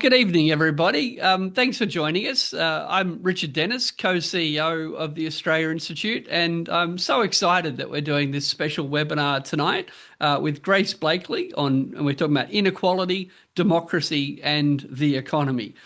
Good evening, everybody. Thanks for joining us. I'm Richard Dennis, co-CEO of the Australia Institute, and I'm so excited that we're doing this special webinar tonight with Grace Blakeley and we're talking about inequality, democracy, and the economy.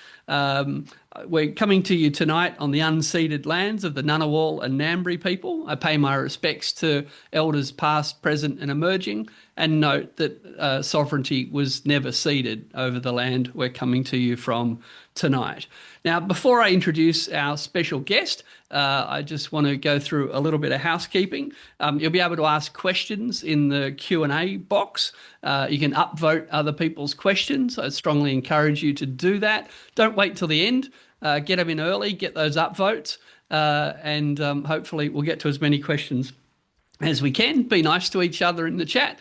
We're coming to you tonight on the unceded lands of the Ngunnawal and Ngambri people. I pay my respects to elders past, present and emerging, and note that sovereignty was never ceded over the land we're coming to you from tonight. Now, before I introduce our special guest, I just want to go through a little bit of housekeeping. You'll be able to ask questions in the Q&A box. You can upvote other people's questions. I strongly encourage you to do that. Don't wait till the end. Get them in early, get those upvotes, and hopefully we'll get to as many questions as we can. Be nice to each other in the chat.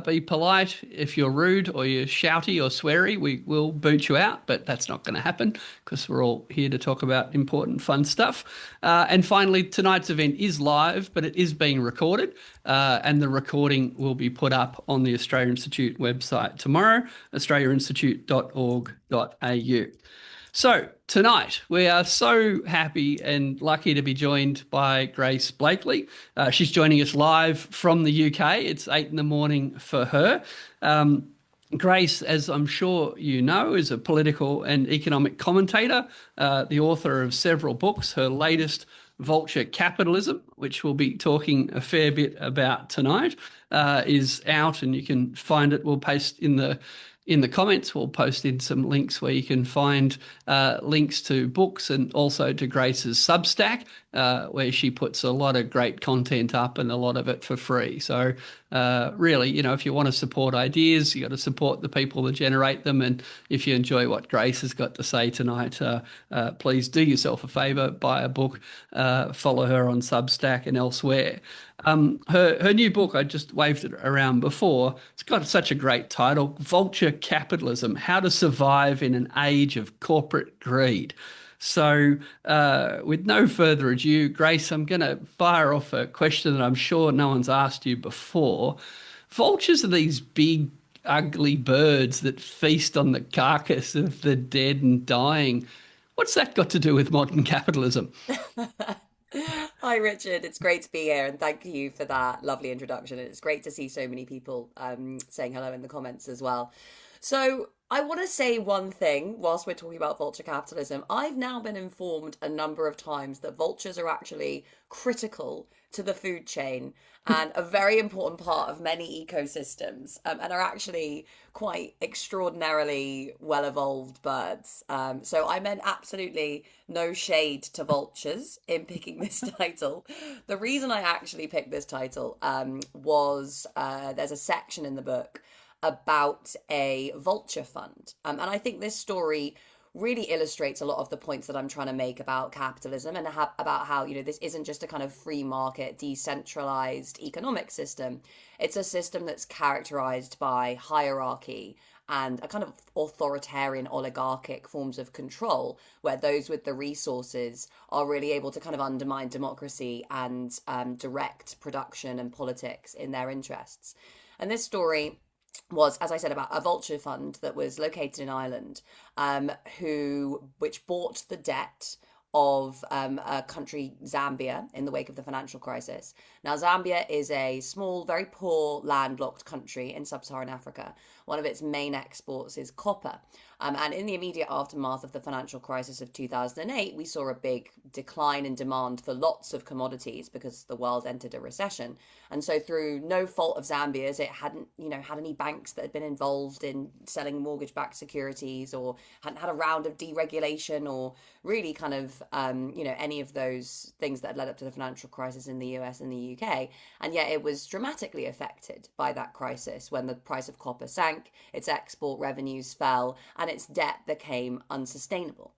Be polite. If you're rude or you're shouty or sweary, we will boot you out, but that's not going to happen because we're all here to talk about important, fun stuff. And finally, tonight's event is live, but it is being recorded, and the recording will be put up on the Australia Institute website tomorrow, australiainstitute.org.au. So tonight we are so happy and lucky to be joined by Grace Blakeley. She's joining us live from the UK. It's 8 a.m. for her. Grace, as I'm sure you know, is a political and economic commentator, the author of several books. Her latest, Vulture, Capitalism, which we'll be talking a fair bit about tonight, is out, and you can find it. We'll paste in the comments. We'll post in some links where you can find links to books and also to Grace's Substack, where she puts a lot of great content up and a lot of it for free. So really, if you want to support ideas, you got to support the people that generate them. And if you enjoy what Grace has got to say tonight, please do yourself a favour, buy a book, follow her on Substack and elsewhere. Her new book, I just waved it around before, it's got such a great title, Vulture, Capitalism, How to Survive in an Age of Corporate Greed. So with no further ado, Grace, I'm going to fire off a question that I'm sure no one's asked you before. Vultures are these big, ugly birds that feast on the carcass of the dead and dying. What's that got to do with modern capitalism? Hi, Richard. It's great to be here, and thank you for that lovely introduction. It's great to see so many people saying hello in the comments as well. So I want to say one thing whilst we're talking about vulture capitalism. I've now been informed a number of times that vultures are actually critical to the food chain and a very important part of many ecosystems, and are actually quite extraordinarily well-evolved birds. So I meant absolutely no shade to vultures in picking this title. The reason I actually picked this title was there's a section in the book about a vulture fund. And I think this story really illustrates a lot of the points that I'm trying to make about capitalism and about how, this isn't just a kind of free market, decentralized economic system. It's a system that's characterized by hierarchy and a kind of authoritarian oligarchic forms of control, where those with the resources are really able to kind of undermine democracy and direct production and politics in their interests. And this story was, as I said, about a vulture fund that was located in Ireland, which bought the debt of a country, Zambia, in the wake of the financial crisis. Now, Zambia is a small, very poor, landlocked country in sub-Saharan Africa. One of its main exports is copper. And in the immediate aftermath of the financial crisis of 2008, we saw a big decline in demand for lots of commodities because the world entered a recession. And so through no fault of Zambia's, it hadn't, had any banks that had been involved in selling mortgage-backed securities, or hadn't had a round of deregulation, or really kind of, any of those things that had led up to the financial crisis in the US and the UK. And yet it was dramatically affected by that crisis when the price of copper sank, its export revenues fell, and its debt became unsustainable.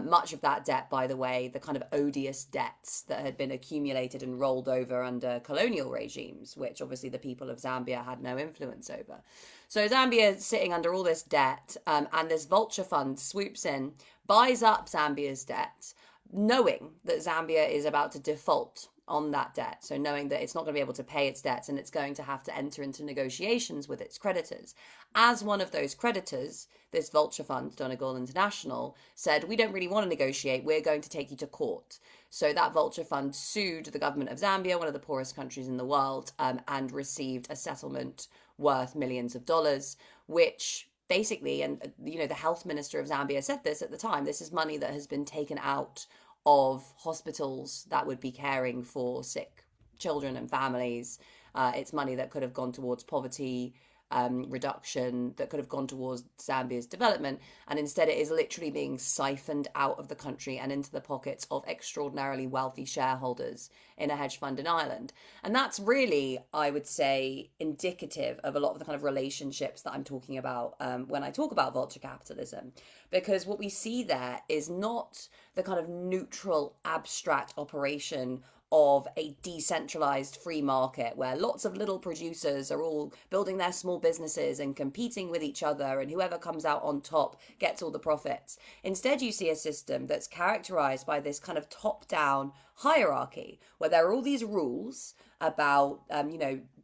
Much of that debt, by the way, the kind of odious debts that had been accumulated and rolled over under colonial regimes, which obviously the people of Zambia had no influence over. So Zambia is sitting under all this debt, and this vulture fund swoops in, buys up Zambia's debt, knowing that Zambia is about to default on that debt. So knowing that it's not going to be able to pay its debts and it's going to have to enter into negotiations with its creditors. As one of those creditors, this vulture fund, Donegal International, said, we don't really want to negotiate, we're going to take you to court. So that vulture fund sued the government of Zambia, one of the poorest countries in the world, and received a settlement worth millions of dollars, which basically, and the health minister of Zambia said this at the time, this is money that has been taken out of hospitals that would be caring for sick children and families. It's money that could have gone towards poverty reduction, that could have gone towards Zambia's development, and instead it is literally being siphoned out of the country and into the pockets of extraordinarily wealthy shareholders in a hedge fund in Ireland. And that's really, I would say, indicative of a lot of the kind of relationships that I'm talking about when I talk about vulture capitalism, because what we see there is not the kind of neutral, abstract operation of a decentralized free market where lots of little producers are all building their small businesses and competing with each other, and whoever comes out on top gets all the profits. Instead, you see a system that's characterized by this kind of top-down hierarchy where there are all these rules about,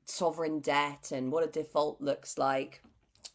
sovereign debt and what a default looks like,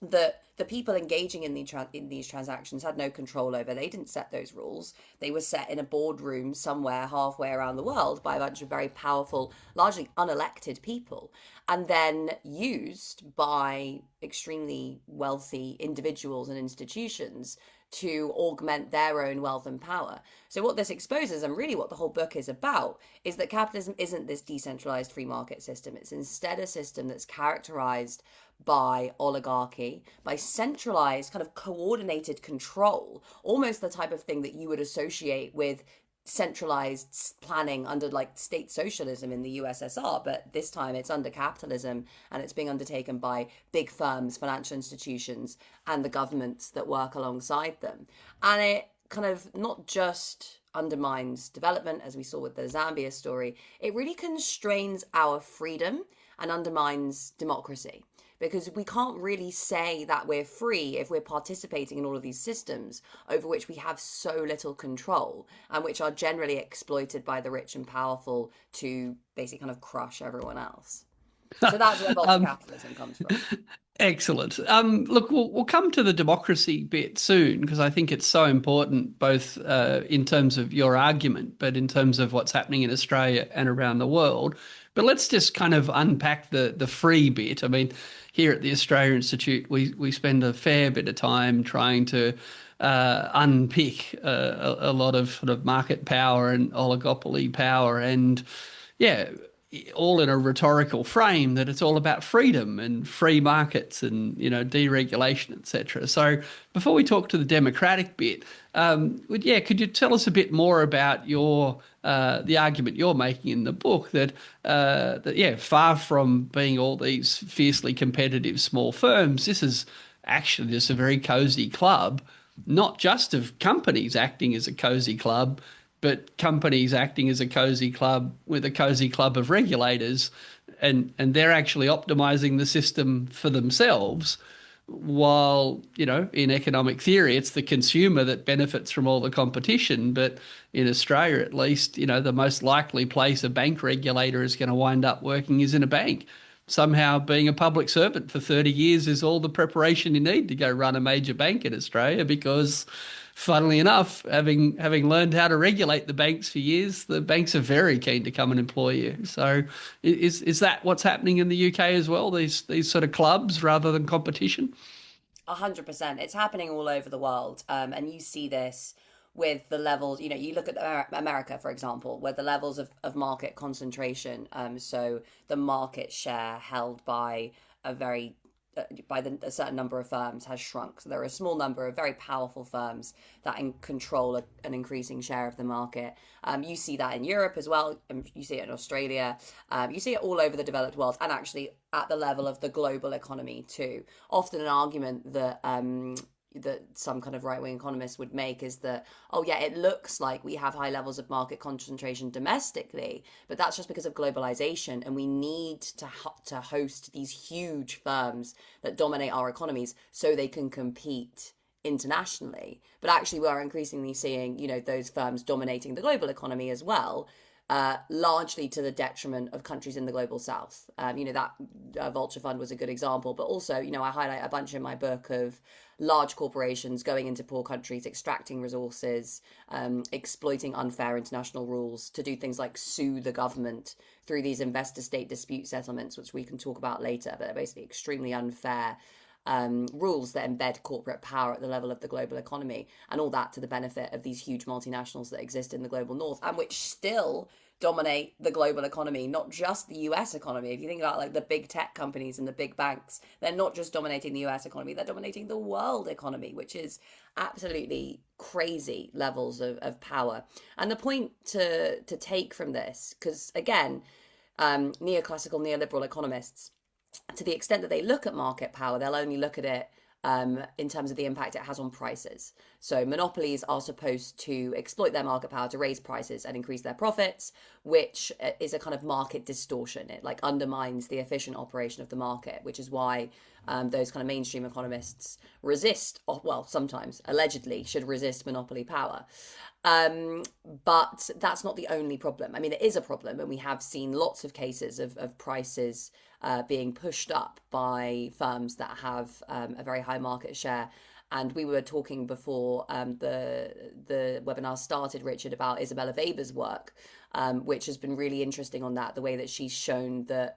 that the people engaging in these transactions had no control over. They didn't set those rules. They were set in a boardroom somewhere halfway around the world by a bunch of very powerful, largely unelected people, and then used by extremely wealthy individuals and institutions to augment their own wealth and power. So what this exposes, and really what the whole book is about, is that capitalism isn't this decentralized free market system. It's instead a system that's characterized by oligarchy, by centralized kind of coordinated control, almost the type of thing that you would associate with centralized planning under like state socialism in the USSR, but this time it's under capitalism, and it's being undertaken by big firms, financial institutions, and the governments that work alongside them. And it kind of not just undermines development, as we saw with the Zambia story, it really constrains our freedom and undermines democracy. Because we can't really say that we're free if we're participating in all of these systems over which we have so little control, and which are generally exploited by the rich and powerful to basically kind of crush everyone else. So that's where vulture capitalism comes from. Excellent. Look, we'll come to the democracy bit soon, because I think it's so important, both in terms of your argument, but in terms of what's happening in Australia and around the world. But let's just kind of unpack the free bit. I mean, here at the Australia Institute, we spend a fair bit of time trying to unpick a lot of sort of market power and oligopoly power, and yeah, all in a rhetorical frame that it's all about freedom and free markets and, deregulation, etc. So before we talk to the democratic bit, could you tell us a bit more about your the argument you're making in the book that far from being all these fiercely competitive small firms, this is actually just a very cozy club, not just of companies acting as a cozy club, but companies acting as a cozy club with a cozy club of regulators, and they're actually optimizing the system for themselves, while, in economic theory, it's the consumer that benefits from all the competition. But in Australia, at least, the most likely place a bank regulator is going to wind up working is in a bank. Somehow being a public servant for 30 years is all the preparation you need to go run a major bank in Australia, because funnily enough, having learned how to regulate the banks for years, the banks are very keen to come and employ you. So is that what's happening in the UK as well, these sort of clubs rather than competition? 100%. It's happening all over the world. And you see this with the levels, you look at America, for example, where the levels of market concentration, so the market share held by a certain number of firms has shrunk. So there are a small number of very powerful firms that control an increasing share of the market. You see that in Europe as well. You see it in Australia. You see it all over the developed world, and actually at the level of the global economy too. Often an argument that some kind of right-wing economists would make is that, oh yeah, it looks like we have high levels of market concentration domestically, but that's just because of globalization, and we need to host these huge firms that dominate our economies so they can compete internationally. But actually we are increasingly seeing, those firms dominating the global economy as well, largely to the detriment of countries in the global south. That vulture fund was a good example, but also, I highlight a bunch in my book of large corporations going into poor countries, extracting resources, exploiting unfair international rules to do things like sue the government through these investor state dispute settlements, which we can talk about later, but they're basically extremely unfair rules that embed corporate power at the level of the global economy, and all that to the benefit of these huge multinationals that exist in the global north and which still dominate the global economy, not just the US economy. If you think about like the big tech companies and the big banks, they're not just dominating the US economy, they're dominating the world economy, which is absolutely crazy levels of power. And the point to take from this, because again, neoclassical neoliberal economists, to the extent that they look at market power, they'll only look at it in terms of the impact it has on prices. So monopolies are supposed to exploit their market power to raise prices and increase their profits, which is a kind of market distortion. It like undermines the efficient operation of the market, which is why those kind of mainstream economists resist, well, sometimes allegedly should resist monopoly power. But that's not the only problem. I mean, it is a problem, and we have seen lots of cases of prices being pushed up by firms that have a very high market share. And we were talking before the webinar started, Richard, about Isabella Weber's work, which has been really interesting on that, the way that she's shown that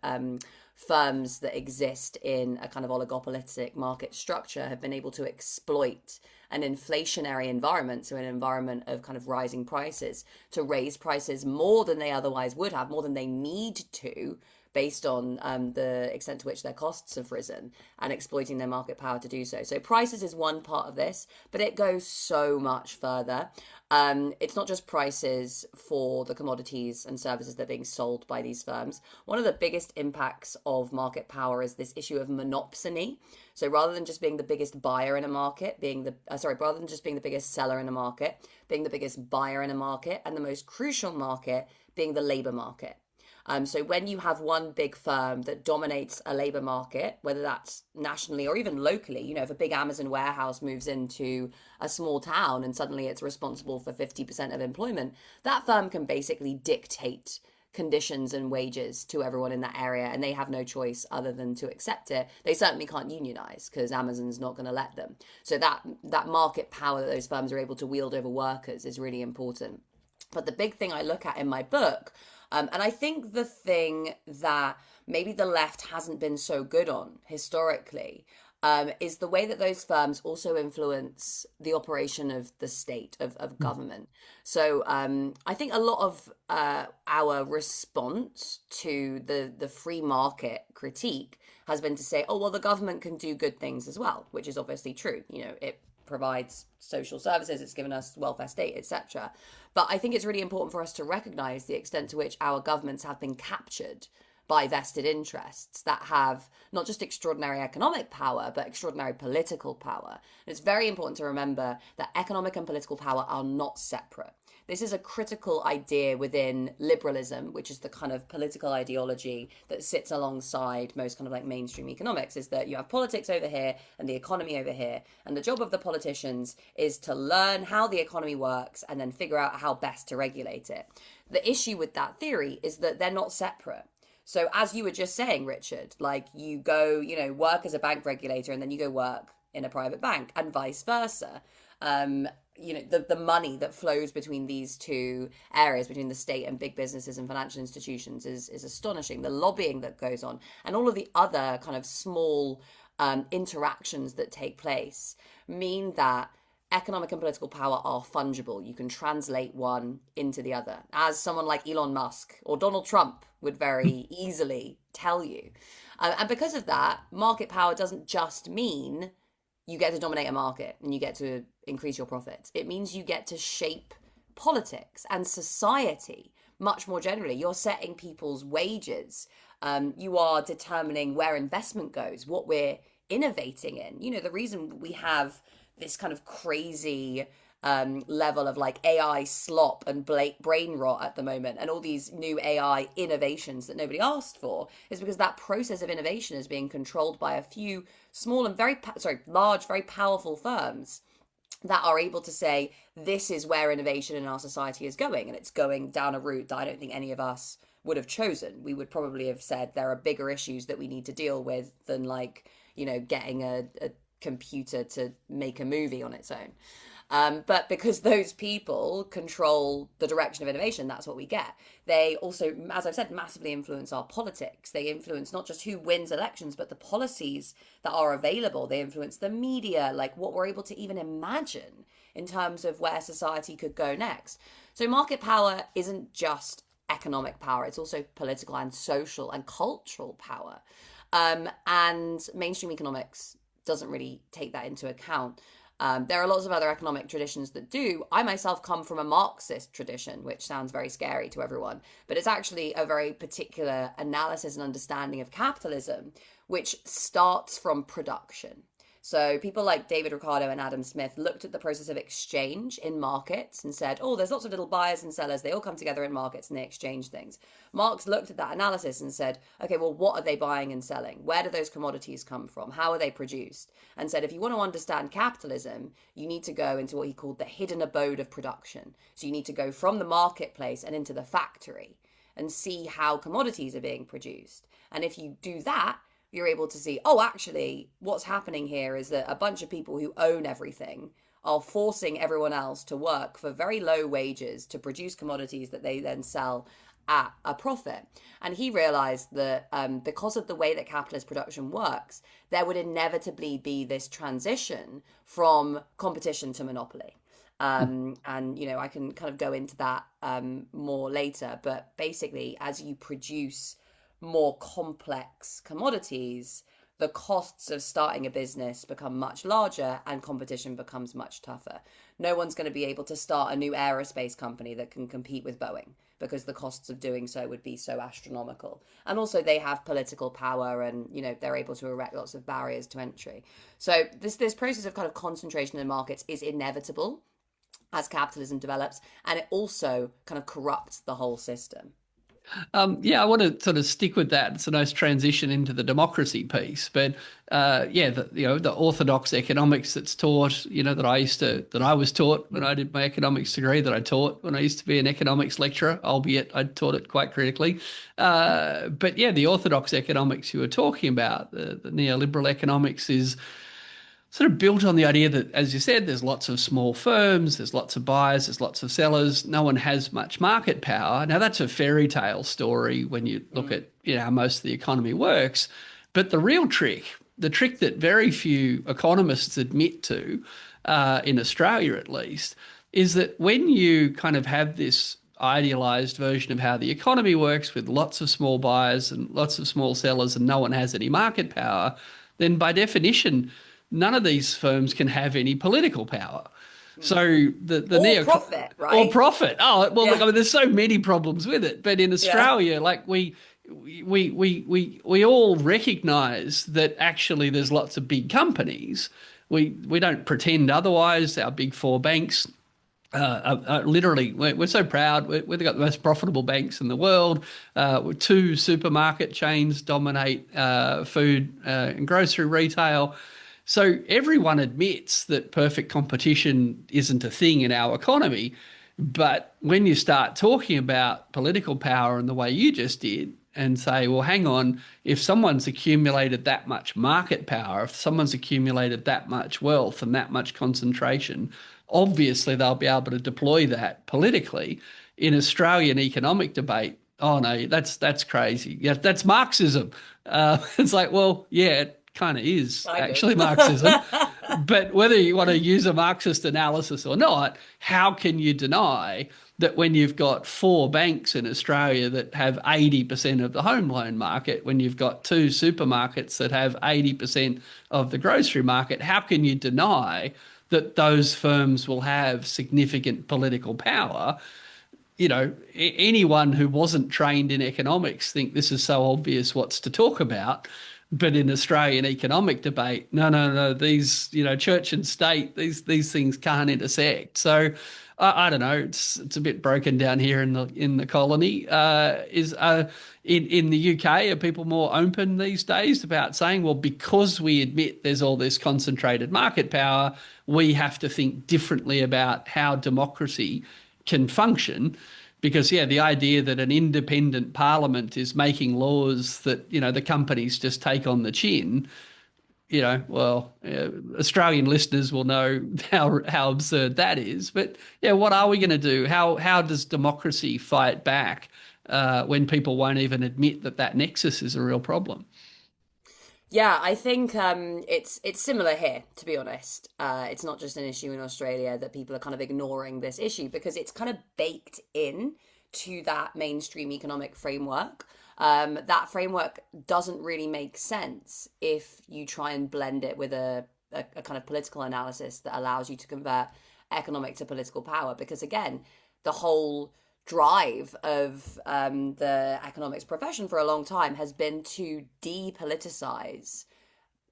firms that exist in a kind of oligopolistic market structure have been able to exploit an inflationary environment, so an environment of kind of rising prices, to raise prices more than they otherwise would have, more than they need to, based on the extent to which their costs have risen, and exploiting their market power to do so. So prices is one part of this, but it goes so much further. It's not just prices for the commodities and services that are being sold by these firms. One of the biggest impacts of market power is this issue of monopsony. So rather than just being the biggest buyer in a market, rather than just being the biggest seller in a market, being the biggest buyer in a market, and the most crucial market being the labor market. So when you have one big firm that dominates a labor market, whether that's nationally or even locally, if a big Amazon warehouse moves into a small town and suddenly it's responsible for 50% of employment, that firm can basically dictate conditions and wages to everyone in that area, and they have no choice other than to accept it. They certainly can't unionize because Amazon's not going to let them. So that market power that those firms are able to wield over workers is really important. But the big thing I look at in my book, and I think the thing that maybe the left hasn't been so good on historically, is the way that those firms also influence the operation of the state, of government. So I think a lot of our response to the free market critique has been to say, oh, well, the government can do good things as well, which is obviously true. It provides social services, it's given us welfare state, etc. But I think it's really important for us to recognize the extent to which our governments have been captured by vested interests that have not just extraordinary economic power, but extraordinary political power. And it's very important to remember that economic and political power are not separate. This is a critical idea within liberalism, which is the kind of political ideology that sits alongside most kind of like mainstream economics, is that you have politics over here and the economy over here. And the job of the politicians is to learn how the economy works and then figure out how best to regulate it. The issue with that theory is that they're not separate. So as you were just saying, Richard, like you go, work as a bank regulator and then you go work in a private bank and vice versa. The money that flows between these two areas, between the state and big businesses and financial institutions is astonishing. The lobbying that goes on and all of the other kind of small interactions that take place mean that economic and political power are fungible. You can translate one into the other, as someone like Elon Musk or Donald Trump would very easily tell you. And because of that, market power doesn't just mean you get to dominate a market and you get to increase your profits. It means you get to shape politics and society much more generally. You're setting people's wages. You are determining where investment goes, what we're innovating in. The reason we have this kind of crazy level of like AI slop and brain rot at the moment and all these new AI innovations that nobody asked for is because that process of innovation is being controlled by a few small and large, very powerful firms that are able to say, this is where innovation in our society is going, and it's going down a route that I don't think any of us would have chosen. We would probably have said there are bigger issues that we need to deal with than, like, getting a computer to make a movie on its own. But because those people control the direction of innovation, that's what we get. They also, as I've said, massively influence our politics. They influence not just who wins elections, but the policies that are available. They influence the media, like what we're able to even imagine in terms of where society could go next. So market power isn't just economic power, it's also political and social and cultural power. And mainstream economics doesn't really take that into account. There are lots of other economic traditions that do. I myself come from a Marxist tradition, which sounds very scary to everyone, but it's actually a very particular analysis and understanding of capitalism, which starts from production. So people like David Ricardo and Adam Smith looked at the process of exchange in markets and said, oh, there's lots of little buyers and sellers. They all come together in markets and they exchange things. Marx looked at that analysis and said, okay, well, what are they buying and selling? Where do those commodities come from? How are they produced? And said, if you want to understand capitalism, you need to go into what he called the hidden abode of production. So you need to go from the marketplace and into the factory and see how commodities are being produced. And if you do that, you're able to see, oh, actually, what's happening here is that a bunch of people who own everything are forcing everyone else to work for very low wages to produce commodities that they then sell at a profit. And he realized that because of the way that capitalist production works, there would inevitably be this transition from competition to monopoly. And, I can kind of go into that more later. But basically, as you produce more complex commodities, the costs of starting a business become much larger and competition becomes much tougher. No one's going to be able to start a new aerospace company that can compete with Boeing because the costs of doing so would be so astronomical. And also they have political power and, they're able to erect lots of barriers to entry. So this process of kind of concentration in markets is inevitable as capitalism develops, and it also kind of corrupts the whole system. I want to sort of stick with that. It's a nice transition into the democracy piece. But the orthodox economics that's taught, that I was taught when I did my economics degree, that I taught when I used to be an economics lecturer, albeit I taught it quite critically. The orthodox economics you were talking about, the neoliberal economics, is sort of built on the idea that, as you said, there's lots of small firms, there's lots of buyers, there's lots of sellers. No one has much market power. Now, that's a fairy tale story when you look at how most of the economy works. But the real trick, the trick that very few economists admit to, in Australia at least, is that when you kind of have this idealized version of how the economy works with lots of small buyers and lots of small sellers and no one has any market power, then by definition, none of these firms can have any political power. So or profit, right? Or profit. Oh, well, yeah. look, I mean, there's so many problems with it. But in Australia, like we all recognise that actually there's lots of big companies. We don't pretend otherwise. Our big four banks literally, we're so proud. We've got the most profitable banks in the world. Two supermarket chains dominate food and grocery retail. So everyone admits that perfect competition isn't a thing in our economy. But when you start talking about political power in the way you just did and say, well, hang on, if someone's accumulated that much market power, if someone's accumulated that much wealth and that much concentration, obviously they'll be able to deploy that politically. In Australian economic debate, oh no, that's crazy. Yeah, that's Marxism. It's like, well, yeah, kind of is actually Marxism. But whether you want to use a Marxist analysis or not, how can you deny that when you've got four banks in Australia that have 80% of the home loan market, when you've got two supermarkets that have 80% of the grocery market, how can you deny that those firms will have significant political power? Anyone who wasn't trained in economics think this is so obvious what's to talk about. But in Australian economic debate, no, these, church and state, these things can't intersect. So I don't know. It's a bit broken down here in the colony. Is in the UK, are people more open these days about saying, well, because we admit there's all this concentrated market power, we have to think differently about how democracy can function? Because, yeah, the idea that an independent parliament is making laws that, the companies just take on the chin, Australian listeners will know how absurd that is. But, yeah, what are we going to do? How does democracy fight back when people won't even admit that nexus is a real problem? Yeah, I think it's similar here, to be honest. It's not just an issue in Australia that people are kind of ignoring this issue because it's kind of baked in to that mainstream economic framework. That framework doesn't really make sense if you try and blend it with a kind of political analysis that allows you to convert economic to political power. Because again, the whole drive of the economics profession for a long time has been to depoliticize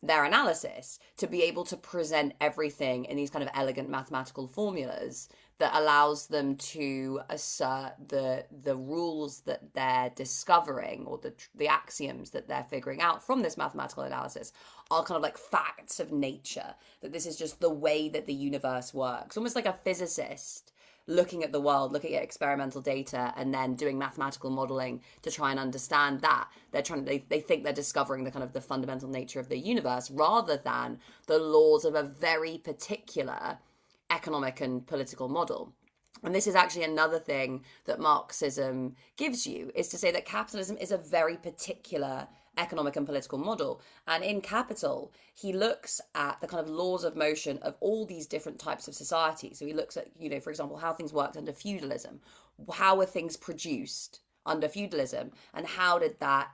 their analysis, to be able to present everything in these kind of elegant mathematical formulas that allows them to assert the rules that they're discovering, or the axioms that they're figuring out from this mathematical analysis are kind of like facts of nature, that this is just the way that the universe works, almost like a physicist looking at the world, looking at experimental data, and then doing mathematical modeling to try and understand that. They think they're discovering the kind of the fundamental nature of the universe rather than the laws of a very particular economic and political model. And this is actually another thing that Marxism gives you, is to say that capitalism is a very particular economic and political model. And in Capital, he looks at the kind of laws of motion of all these different types of society. So he looks at, for example, how things worked under feudalism. How were things produced under feudalism? And how did that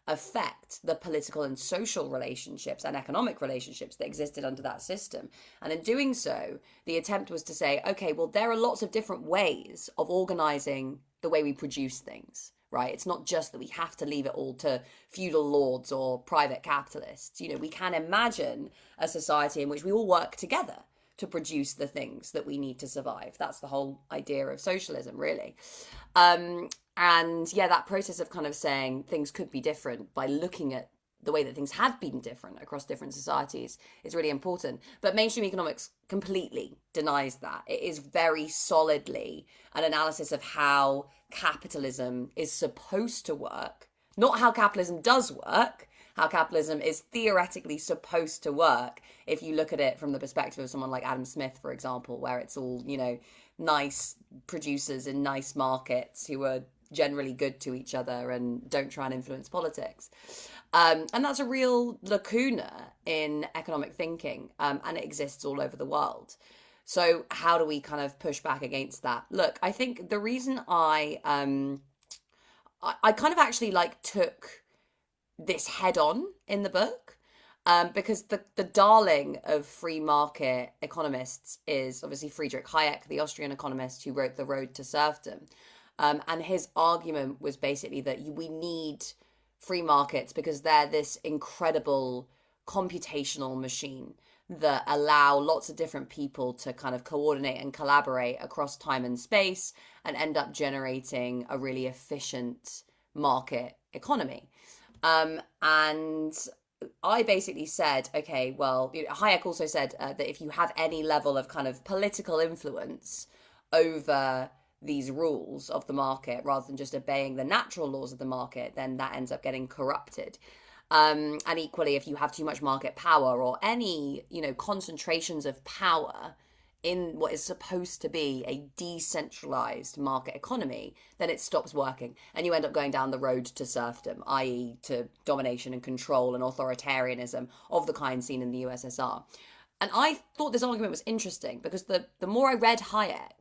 affect the political and social relationships and economic relationships that existed under that system? And in doing so, the attempt was to say, okay, well, there are lots of different ways of organizing the way we produce things. Right? It's not just that we have to leave it all to feudal lords or private capitalists. We can imagine a society in which we all work together to produce the things that we need to survive. That's the whole idea of socialism, really. And yeah, that process of kind of saying things could be different by looking at the way that things have been different across different societies is really important. But mainstream economics completely denies that. It is very solidly an analysis of how capitalism is supposed to work, not how capitalism does work, how capitalism is theoretically supposed to work if you look at it from the perspective of someone like Adam Smith, for example, where it's all, nice producers in nice markets who are generally good to each other and don't try and influence politics. And that's a real lacuna in economic thinking, and it exists all over the world. So how do we kind of push back against that? Look, I think the reason I kind of actually took this head on in the book, because the darling of free market economists is obviously Friedrich Hayek, the Austrian economist who wrote The Road to Serfdom. And his argument was basically that we need free markets because they're this incredible computational machine that allow lots of different people to kind of coordinate and collaborate across time and space and end up generating a really efficient market economy. And I basically said, okay, well, Hayek also said that if you have any level of kind of political influence over these rules of the market rather than just obeying the natural laws of the market, then that ends up getting corrupted. And equally, if you have too much market power or any, concentrations of power in what is supposed to be a decentralized market economy, then it stops working. And you end up going down the road to serfdom, i.e. to domination and control and authoritarianism of the kind seen in the USSR. And I thought this argument was interesting because the more I read Hayek,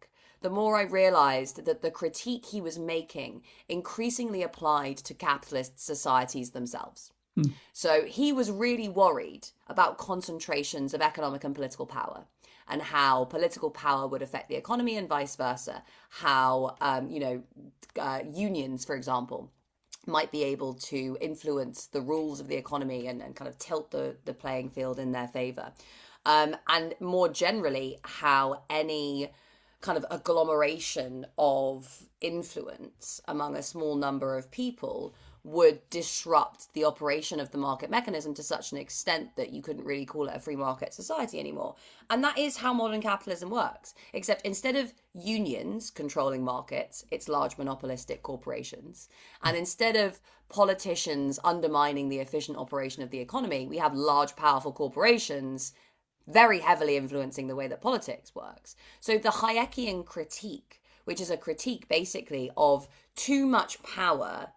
the more I realized that the critique he was making increasingly applied to capitalist societies themselves. So he was really worried about concentrations of economic and political power and how political power would affect the economy and vice versa. How, unions, for example, might be able to influence the rules of the economy and kind of tilt the playing field in their favor. And more generally, how any kind of agglomeration of influence among a small number of people would disrupt the operation of the market mechanism to such an extent that you couldn't really call it a free market society anymore. And that is how modern capitalism works, except instead of unions controlling markets, it's large monopolistic corporations. And instead of politicians undermining the efficient operation of the economy, we have large, powerful corporations very heavily influencing the way that politics works. So the Hayekian critique, which is a critique basically of too much power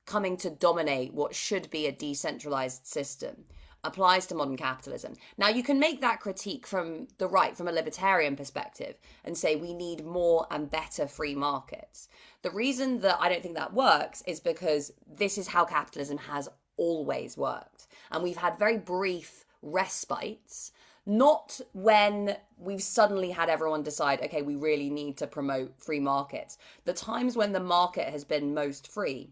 coming to dominate what should be a decentralized system, applies to modern capitalism. Now, you can make that critique from the right, from a libertarian perspective, and say we need more and better free markets. The reason that I don't think that works is because this is how capitalism has always worked. And we've had very brief respites, not when we've suddenly had everyone decide, okay, we really need to promote free markets. The times when the market has been most free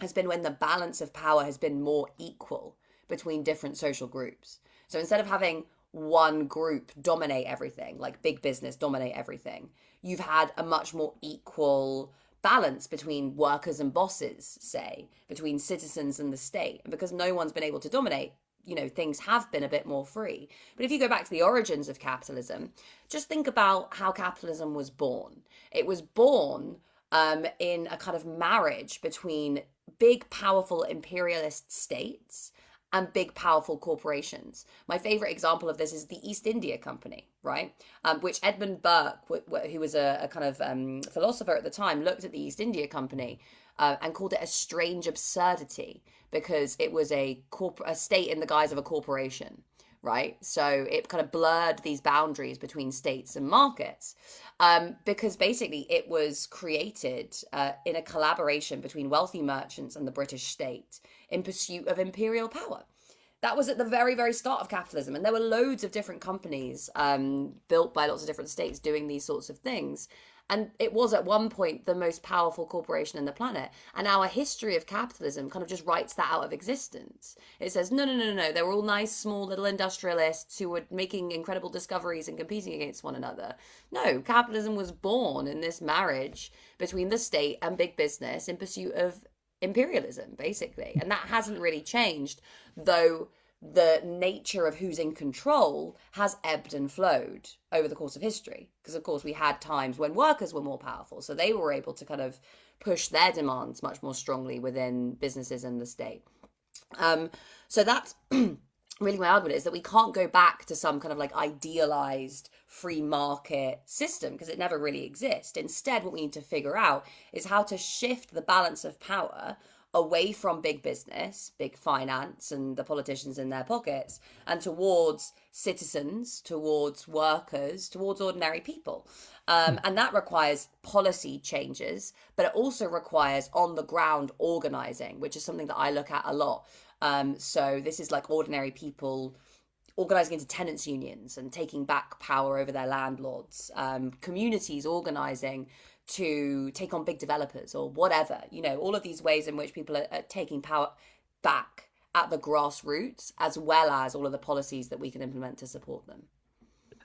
has been when the balance of power has been more equal between different social groups. So instead of having one group dominate everything, like big business dominate everything, you've had a much more equal balance between workers and bosses, say, between citizens and the state. And because no one's been able to dominate, things have been a bit more free. But if you go back to the origins of capitalism, just think about how capitalism was born. It was born in a kind of marriage between big, powerful imperialist states and big, powerful corporations. My favorite example of this is the East India Company, right? Which Edmund Burke, who was a kind of philosopher at the time, looked at the East India Company and called it a strange absurdity because it was a state in the guise of a corporation, right? So it kind of blurred these boundaries between states and markets because basically it was created in a collaboration between wealthy merchants and the British state in pursuit of imperial power. That was at the very, very start of capitalism. And there were loads of different companies built by lots of different states doing these sorts of things. And it was at one point the most powerful corporation in the planet. And our history of capitalism kind of just writes that out of existence. It says, no, they were all nice, small little industrialists who were making incredible discoveries and competing against one another. No, capitalism was born in this marriage between the state and big business in pursuit of imperialism, basically. And that hasn't really changed, though the nature of who's in control has ebbed and flowed over the course of history. Because, of course, we had times when workers were more powerful, so they were able to kind of push their demands much more strongly within businesses and the state. So that's really my argument, is that we can't go back to some kind of like idealized free market system because it never really exists. Instead, what we need to figure out is how to shift the balance of power away from big business, big finance, and the politicians in their pockets, and towards citizens, towards workers, towards ordinary people. And that requires policy changes, but it also requires on-the-ground organizing, which is something that I look at a lot. So this is like ordinary people organizing into tenants unions and taking back power over their landlords, communities organizing to take on big developers or whatever, all of these ways in which people are taking power back at the grassroots, as well as all of the policies that we can implement to support them.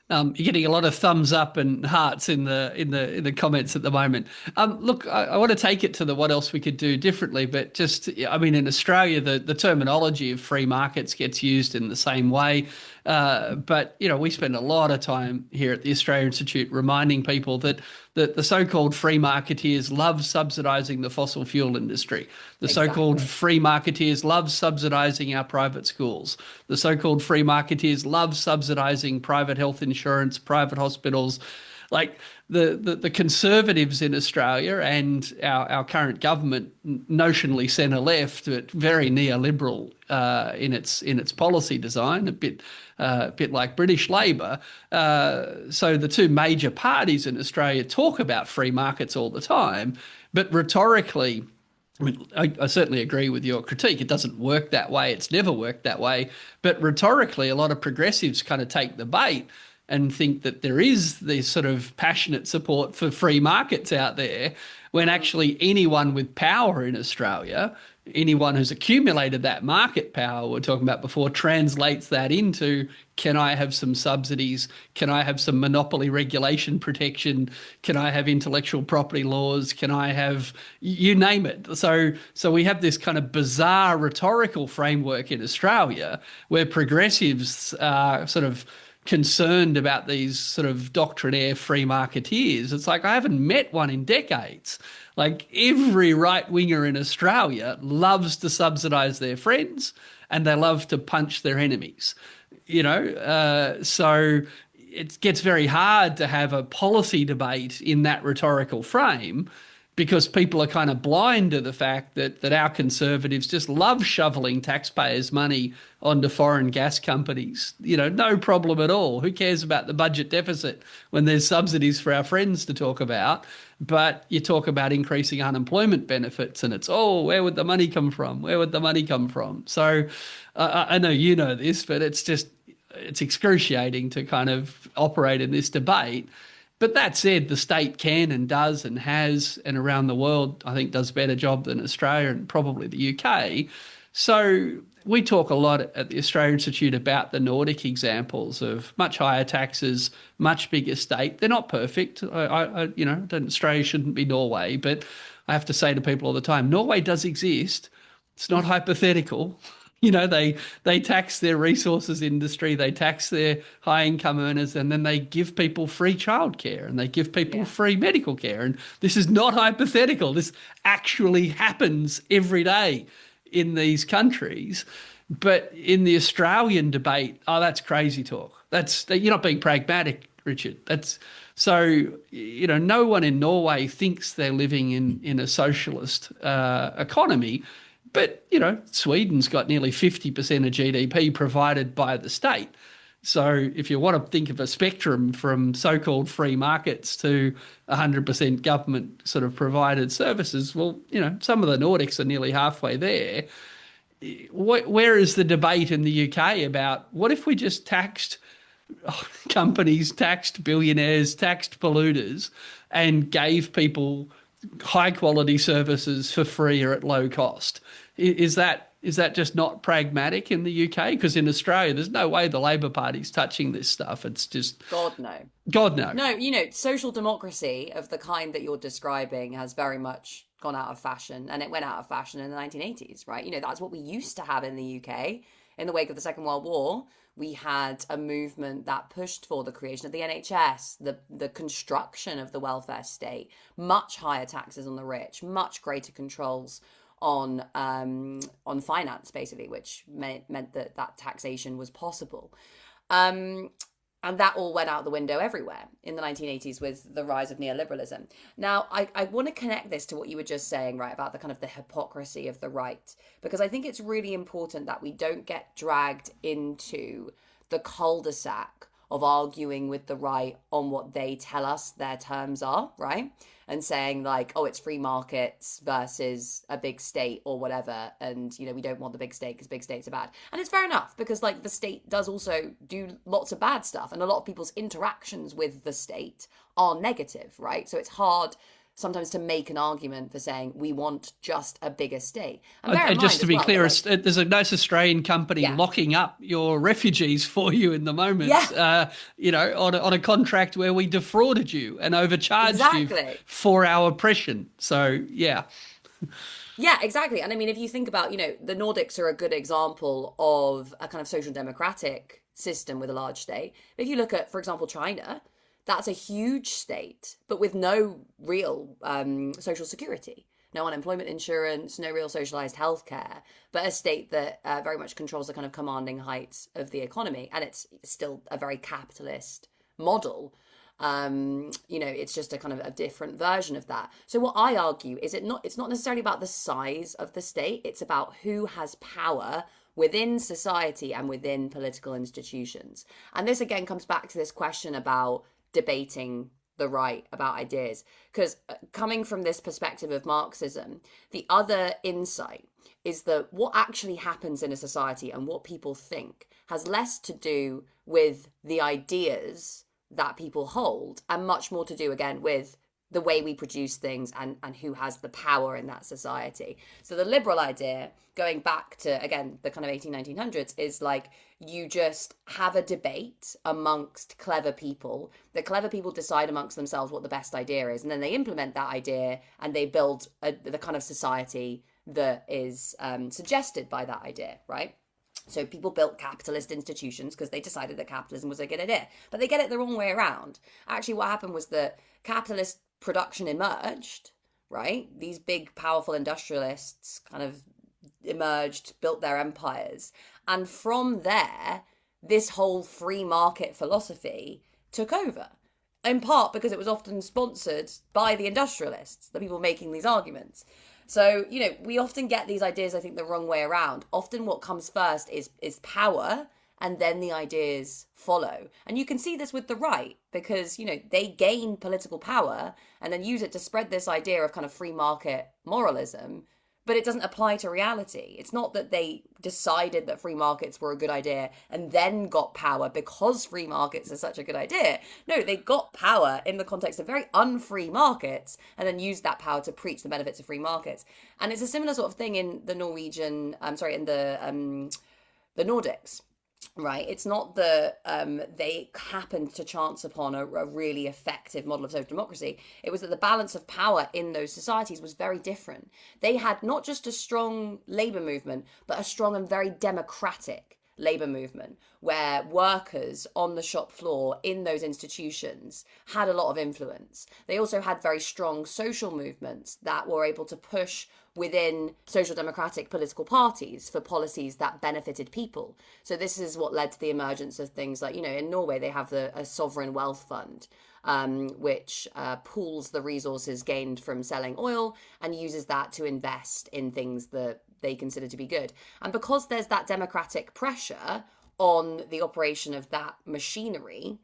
You're getting a lot of thumbs up and hearts in the comments at the moment. Look, I want to take it to the what else we could do differently, but just, in Australia, the terminology of free markets gets used in the same way. But we spend a lot of time here at the Australia Institute reminding people that the so-called free marketeers love subsidizing the fossil fuel industry. The so-called free marketeers love subsidizing our private schools. The so-called free marketeers love subsidizing private health insurance, private hospitals. Like the Conservatives in Australia and our current government, notionally centre left, but very neoliberal in its policy design, a bit like British Labor. So the two major parties in Australia talk about free markets all the time, but rhetorically, I certainly agree with your critique. It doesn't work that way. It's never worked that way. But rhetorically, a lot of progressives kind of take the bait. and think that there is this sort of passionate support for free markets out there, when actually anyone with power in Australia, anyone who's accumulated that market power we're talking about before, translates that into, can I have some subsidies? Can I have some monopoly regulation protection? Can I have intellectual property laws? Can I have, you name it? So we have this kind of bizarre rhetorical framework in Australia where progressives are sort of concerned about these sort of doctrinaire free marketeers. It's like, I haven't met one in decades. Like, every right winger in Australia loves to subsidise their friends and they love to punch their enemies, so it gets very hard to have a policy debate in that rhetorical frame, because people are kind of blind to the fact that our conservatives just love shoveling taxpayers' money onto foreign gas companies. No problem at all. Who cares about the budget deficit when there's subsidies for our friends to talk about? But you talk about increasing unemployment benefits and it's, where would the money come from? Where would the money come from? So I know you know this, but it's excruciating to kind of operate in this debate. But that said, the state can and does and has, and around the world, I think, does a better job than Australia and probably the UK. So we talk a lot at the Australia Institute about the Nordic examples of much higher taxes, much bigger state. They're not perfect. Australia shouldn't be Norway, but I have to say to people all the time, Norway does exist. It's not hypothetical. They tax their resources industry, they tax their high income earners, and then they give people free childcare and they give people free medical care. And this is not hypothetical. This actually happens every day in these countries. But in the Australian debate, that's crazy talk. You're not being pragmatic, Richard. No one in Norway thinks they're living in a socialist economy. But, Sweden's got nearly 50% of GDP provided by the state. So if you want to think of a spectrum from so-called free markets to 100% government sort of provided services, well, some of the Nordics are nearly halfway there. Where is the debate in the UK about what if we just taxed companies, taxed billionaires, taxed polluters, and gave people high quality services for free or at low cost? Is that just not pragmatic in the UK? Because in Australia, there's no way the Labor Party's touching this stuff. It's just God no. No, social democracy of the kind that you're describing has very much gone out of fashion, and it went out of fashion in the 1980s, right? That's what we used to have in the UK. In the wake of the Second World War, we had a movement that pushed for the creation of the NHS, the construction of the welfare state, much higher taxes on the rich, much greater controls on finance, basically, which meant that taxation was possible. And that all went out the window everywhere in the 1980s with the rise of neoliberalism. Now, I want to connect this to what you were just saying, right, about the kind of the hypocrisy of the right, because I think it's really important that we don't get dragged into the cul-de-sac of arguing with the right on what they tell us their terms are, right? And saying like, it's free markets versus a big state or whatever. And, we don't want the big state because big states are bad. And it's fair enough, because like the state does also do lots of bad stuff. And a lot of people's interactions with the state are negative, right? So it's hard sometimes to make an argument for saying we want just a bigger state. And just to be clear, there's a nice Australian company locking up your refugees for you in the moment, on a contract where we defrauded you and overcharged you for our oppression. So, yeah. Yeah, exactly. And I mean, if you think about, the Nordics are a good example of a kind of social democratic system with a large state. If you look at, for example, China, that's a huge state, but with no real social security, no unemployment insurance, no real socialized healthcare, but a state that very much controls the kind of commanding heights of the economy. And it's still a very capitalist model. It's just a kind of a different version of that. So what I argue is it's not necessarily about the size of the state. It's about who has power within society and within political institutions. And this again comes back to this question about debating the right about ideas, because coming from this perspective of Marxism, the other insight is that what actually happens in a society and what people think has less to do with the ideas that people hold and much more to do, again, with the way we produce things and who has the power in that society. So the liberal idea, going back to, again, the kind of 1900s, is like you just have a debate amongst clever people. The clever people decide amongst themselves what the best idea is, and then they implement that idea and they build the kind of society that is suggested by that idea, right? So people built capitalist institutions because they decided that capitalism was a good idea. But they get it the wrong way around. Actually, what happened was that capitalist production emerged, right? These big, powerful industrialists kind of emerged, built their empires. And from there, this whole free market philosophy took over. In part because it was often sponsored by the industrialists, the people making these arguments. So, we often get these ideas, I think, the wrong way around. Often what comes first is power, and then the ideas follow. And you can see this with the right, because, they gain political power and then use it to spread this idea of kind of free market moralism, but it doesn't apply to reality. It's not that they decided that free markets were a good idea and then got power because free markets are such a good idea. No, they got power in the context of very unfree markets and then used that power to preach the benefits of free markets. And it's a similar sort of thing in the the Nordics. Right, it's not that they happened to chance upon a really effective model of social democracy. It was that the balance of power in those societies was very different. They had not just a strong labour movement, but a strong and very democratic labour movement, where workers on the shop floor in those institutions had a lot of influence. They also had very strong social movements that were able to push within social democratic political parties for policies that benefited people. So this is what led to the emergence of things like, in Norway, they have a sovereign wealth fund, which pools the resources gained from selling oil and uses that to invest in things that they consider to be good. And because there's that democratic pressure on the operation of that machinery,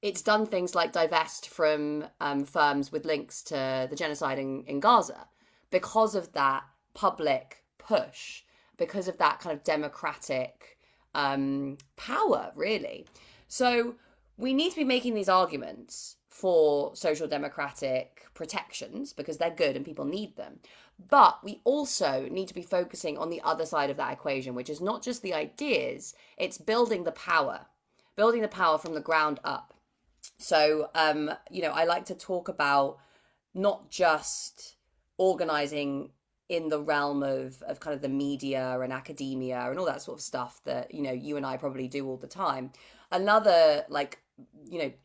it's done things like divest from firms with links to the genocide in Gaza, because of that public push, because of that kind of democratic power, really. So we need to be making these arguments for social democratic protections because they're good and people need them. But we also need to be focusing on the other side of that equation, which is not just the ideas, it's building the power from the ground up. So, I like to talk about not just organizing in the realm of kind of the media and academia and all that sort of stuff that, you and I probably do all the time. Another,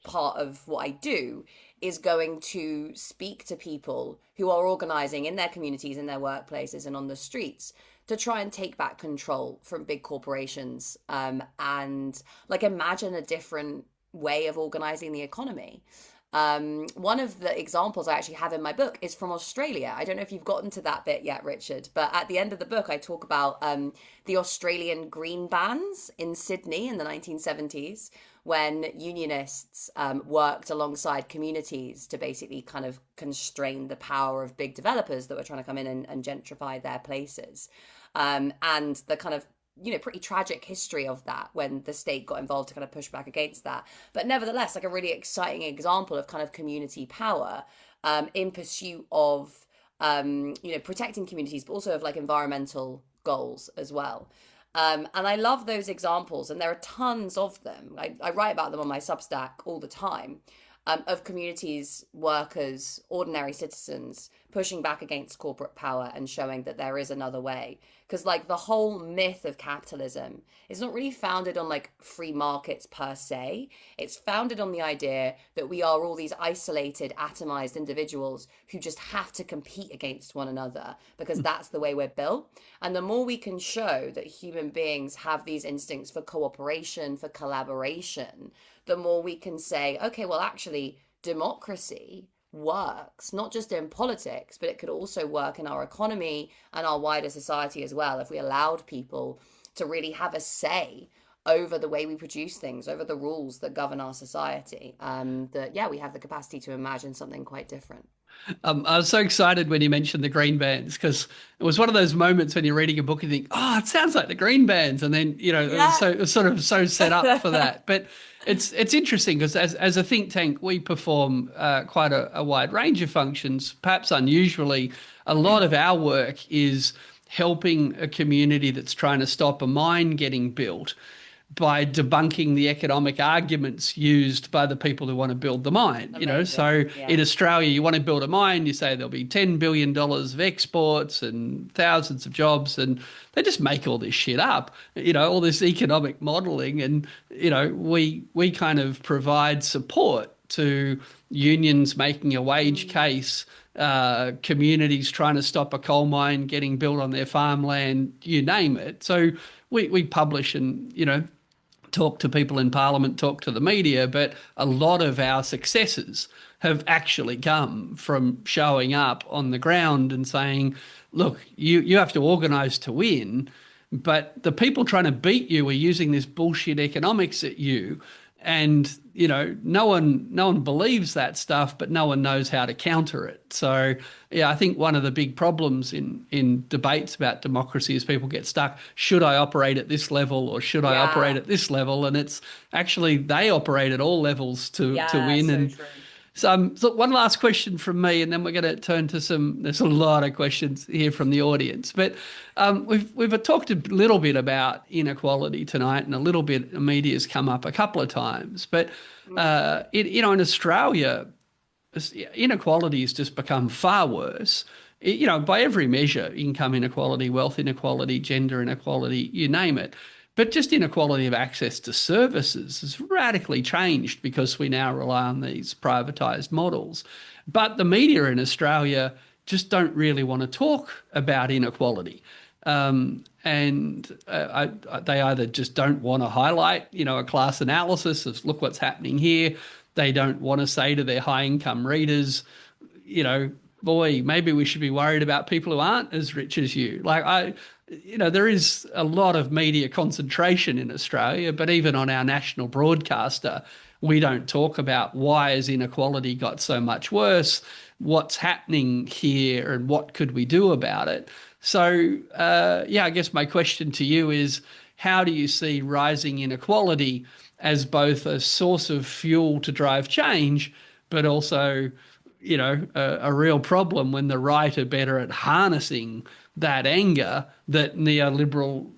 part of what I do is going to speak to people who are organizing in their communities, in their workplaces and on the streets to try and take back control from big corporations and imagine a different way of organizing the economy. One of the examples I actually have in my book is from Australia. I don't know if you've gotten to that bit yet, Richard, but at the end of the book, I talk about the Australian green bans in Sydney in the 1970s, when unionists worked alongside communities to basically kind of constrain the power of big developers that were trying to come in and gentrify their places. And the kind of pretty tragic history of that when the state got involved to kind of push back against that. But nevertheless, a really exciting example of kind of community power in pursuit of, protecting communities, but also of environmental goals as well. And I love those examples, and there are tons of them. I write about them on my Substack all the time, of communities, workers, ordinary citizens pushing back against corporate power and showing that there is another way. Because the whole myth of capitalism is not really founded on free markets per se. It's founded on the idea that we are all these isolated, atomized individuals who just have to compete against one another because that's the way we're built. And the more we can show that human beings have these instincts for cooperation, for collaboration, the more we can say, okay, well, actually, democracy works, not just in politics, but it could also work in our economy and our wider society as well, if we allowed people to really have a say over the way we produce things, over the rules that govern our society. That, yeah, we have the capacity to imagine something quite different. I was so excited when you mentioned the green bands because it was one of those moments when you're reading a book and you think, "Oh, it sounds like the green bands," and then Yeah. it was sort of so set up for that. But it's interesting because as a think tank, we perform quite a wide range of functions. Perhaps unusually, a lot of our work is helping a community that's trying to stop a mine getting built by debunking the economic arguments used by the people who want to build the mine. Amazing. So Yeah. in Australia, you want to build a mine, you say there'll be $10 billion of exports and thousands of jobs, and they just make all this shit up, all this economic modeling. And, we kind of provide support to unions making a wage case, communities trying to stop a coal mine getting built on their farmland, you name it. So we publish and, talk to people in Parliament, talk to the media, but a lot of our successes have actually come from showing up on the ground and saying, look, you have to organise to win, but the people trying to beat you are using this bullshit economics at you. And no one believes that stuff, but no one knows how to counter it. So yeah, I think one of the big problems in debates about democracy is people get stuck. Should I operate at this level or should I operate Yeah. at this level? And it's actually they operate at all levels to Yeah, win. so And true. so one last question from me, and then we're going to turn to there's a lot of questions here from the audience. But we've talked a little bit about inequality tonight, and a little bit media's come up a couple of times. But in Australia, inequality has just become far worse. By every measure, income inequality, wealth inequality, gender inequality, you name it. But just inequality of access to services has radically changed because we now rely on these privatised models. But the media in Australia just don't really want to talk about inequality. They either just don't want to highlight, a class analysis of look what's happening here. They don't want to say to their high income readers, boy, maybe we should be worried about people who aren't as rich as you. There is a lot of media concentration in Australia, but even on our national broadcaster, we don't talk about why has inequality got so much worse, what's happening here, and what could we do about it. So, I guess my question to you is, how do you see rising inequality as both a source of fuel to drive change, but also, a real problem when the right are better at harnessing that anger that neoliberal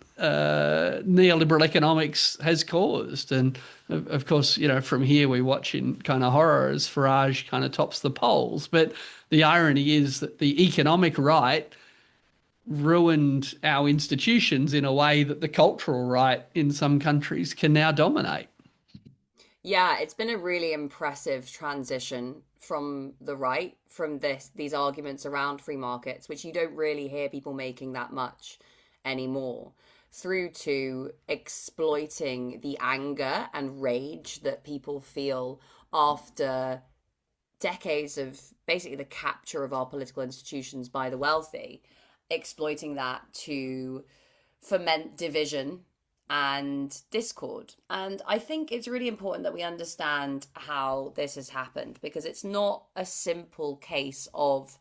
economics has caused? And of course, from here we watch in kind of horror as Farage kind of tops the polls. But the irony is that the economic right ruined our institutions in a way that the cultural right in some countries can now dominate. Yeah, it's been a really impressive transition from the right, from these arguments around free markets, which you don't really hear people making that much anymore, through to exploiting the anger and rage that people feel after decades of basically the capture of our political institutions by the wealthy, exploiting that to foment division and discord. And I think it's really important that we understand how this has happened, because it's not a simple case of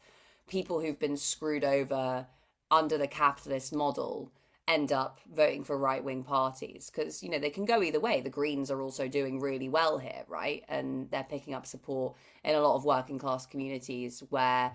people who've been screwed over under the capitalist model end up voting for right-wing parties, because they can go either way. The Greens are also doing really well here, right? And they're picking up support in a lot of working class communities where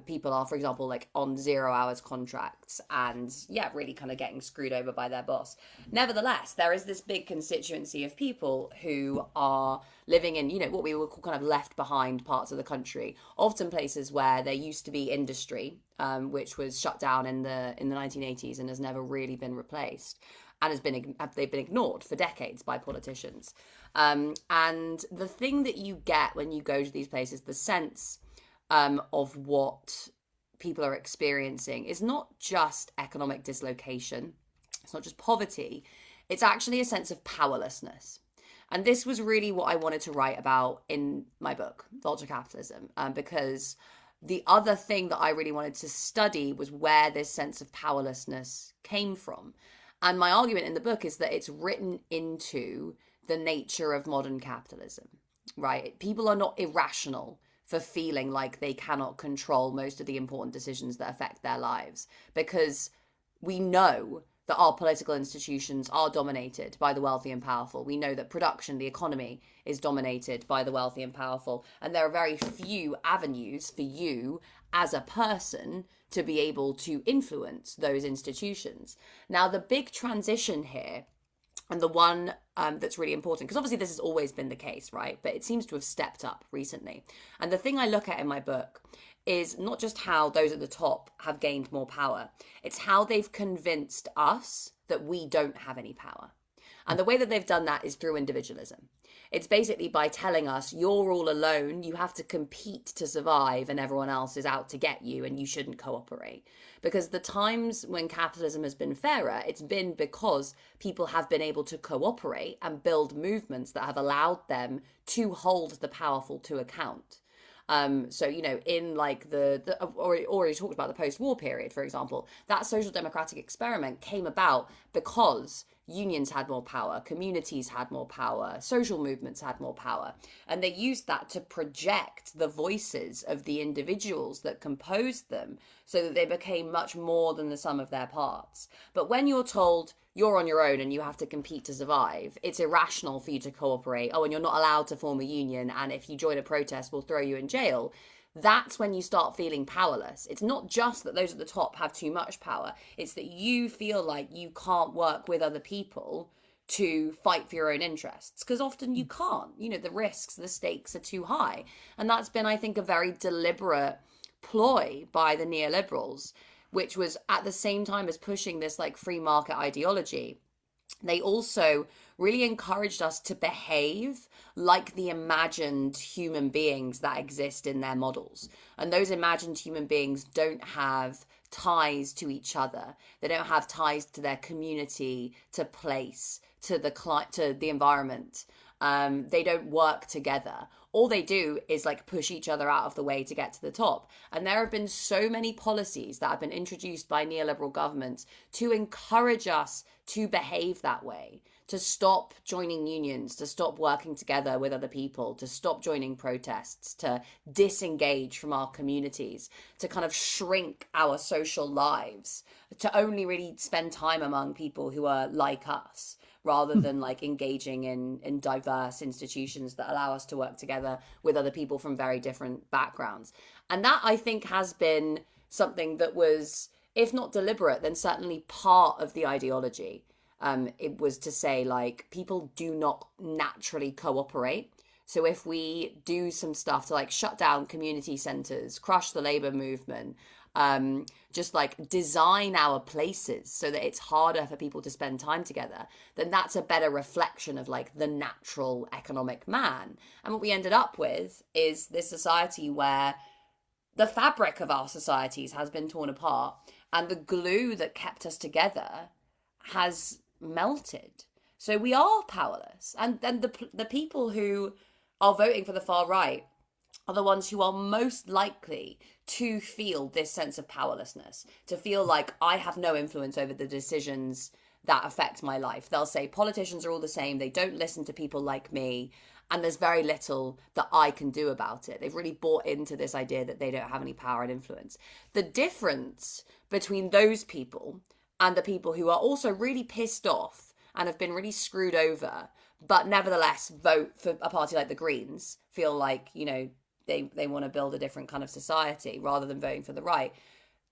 people are, for example, like on 0 hours contracts and really kind of getting screwed over by their boss. Nevertheless, there is this big constituency of people who are living in, what we would call kind of left behind parts of the country, often places where there used to be industry, which was shut down in the 1980s and has never really been replaced, and they've been ignored for decades by politicians. And the thing that you get when you go to these places, the sense of what people are experiencing, is not just economic dislocation, it's not just poverty, it's actually a sense of powerlessness. And this was really what I wanted to write about in my book, Vulture Capitalism, because the other thing that I really wanted to study was where this sense of powerlessness came from. And my argument in the book is that it's written into the nature of modern capitalism, right? People are not irrational for feeling like they cannot control most of the important decisions that affect their lives, because we know that our political institutions are dominated by the wealthy and powerful. We know that production, the economy, is dominated by the wealthy and powerful. And there are very few avenues for you as a person to be able to influence those institutions. Now, the big transition here, and the one that's really important, because obviously this has always been the case, right? But it seems to have stepped up recently. And the thing I look at in my book is not just how those at the top have gained more power, it's how they've convinced us that we don't have any power. And the way that they've done that is through individualism. It's basically by telling us you're all alone, you have to compete to survive, and everyone else is out to get you and you shouldn't cooperate. Because the times when capitalism has been fairer, it's been because people have been able to cooperate and build movements that have allowed them to hold the powerful to account. So, you know, in like already talked about the post-war period, for example, that social democratic experiment came about because unions had more power, communities had more power, social movements had more power. And they used that to project the voices of the individuals that composed them so that they became much more than the sum of their parts. But when you're told you're on your own and you have to compete to survive, it's irrational for you to cooperate. Oh, and you're not allowed to form a union. And if you join a protest, we'll throw you in jail. That's when you start feeling powerless. It's not just that those at the top have too much power. It's that you feel like you can't work with other people to fight for your own interests, because often you can't. You know, the risks, the stakes are too high. And that's been, I think, a very deliberate ploy by the neoliberals, which was at the same time as pushing this like free market ideology. They also really encouraged us to behave like the imagined human beings that exist in their models. And those imagined human beings don't have ties to each other. They don't have ties to their community, to place, to the environment. They don't work together. All they do is like push each other out of the way to get to the top. And there have been so many policies that have been introduced by neoliberal governments to encourage us to behave that way, to stop joining unions, to stop working together with other people, to stop joining protests, to disengage from our communities, to kind of shrink our social lives, to only really spend time among people who are like us, rather than like engaging in diverse institutions that allow us to work together with other people from very different backgrounds. And that, I think, has been something that was, if not deliberate, then certainly part of the ideology. It was to say, like, people do not naturally cooperate. So if we do some stuff to like shut down community centers, crush the labor movement, just like design our places so that it's harder for people to spend time together, then that's a better reflection of like the natural economic man. And what we ended up with is this society where the fabric of our societies has been torn apart and the glue that kept us together has melted. So we are powerless. And then the people who are voting for the far right are the ones who are most likely to feel this sense of powerlessness, to feel like I have no influence over the decisions that affect my life. They'll say politicians are all the same, they don't listen to people like me, and there's very little that I can do about it. They've really bought into this idea that they don't have any power and influence. The difference between those people and the people who are also really pissed off and have been really screwed over, but nevertheless vote for a party like the Greens, feel like, you know, they want to build a different kind of society rather than voting for the right.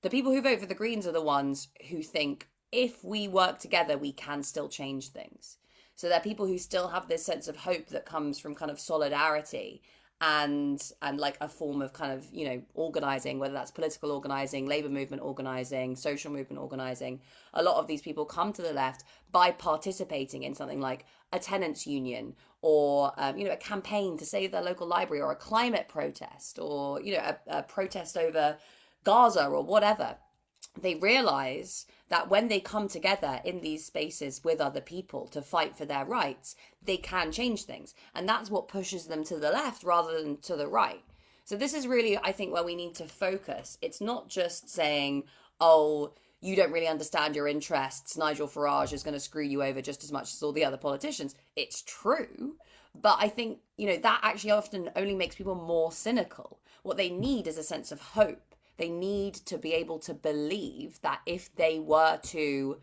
The people who vote for the Greens are the ones who think if we work together, we can still change things. So they're people who still have this sense of hope that comes from kind of solidarity and like a form of kind of, you know, organizing, whether that's political organizing, labor movement organizing, social movement organizing. A lot of these people come to the left by participating in something like a tenants union or, you know, a campaign to save their local library or a climate protest or, you know, a protest over Gaza or whatever. They realize that when they come together in these spaces with other people to fight for their rights, they can change things. And that's what pushes them to the left rather than to the right. So this is really, I think, where we need to focus. It's not just saying, oh, you don't really understand your interests. Nigel Farage is going to screw you over just as much as all the other politicians. It's true. But I think, that actually often only makes people more cynical. What they need is a sense of hope. They need to be able to believe that if they were to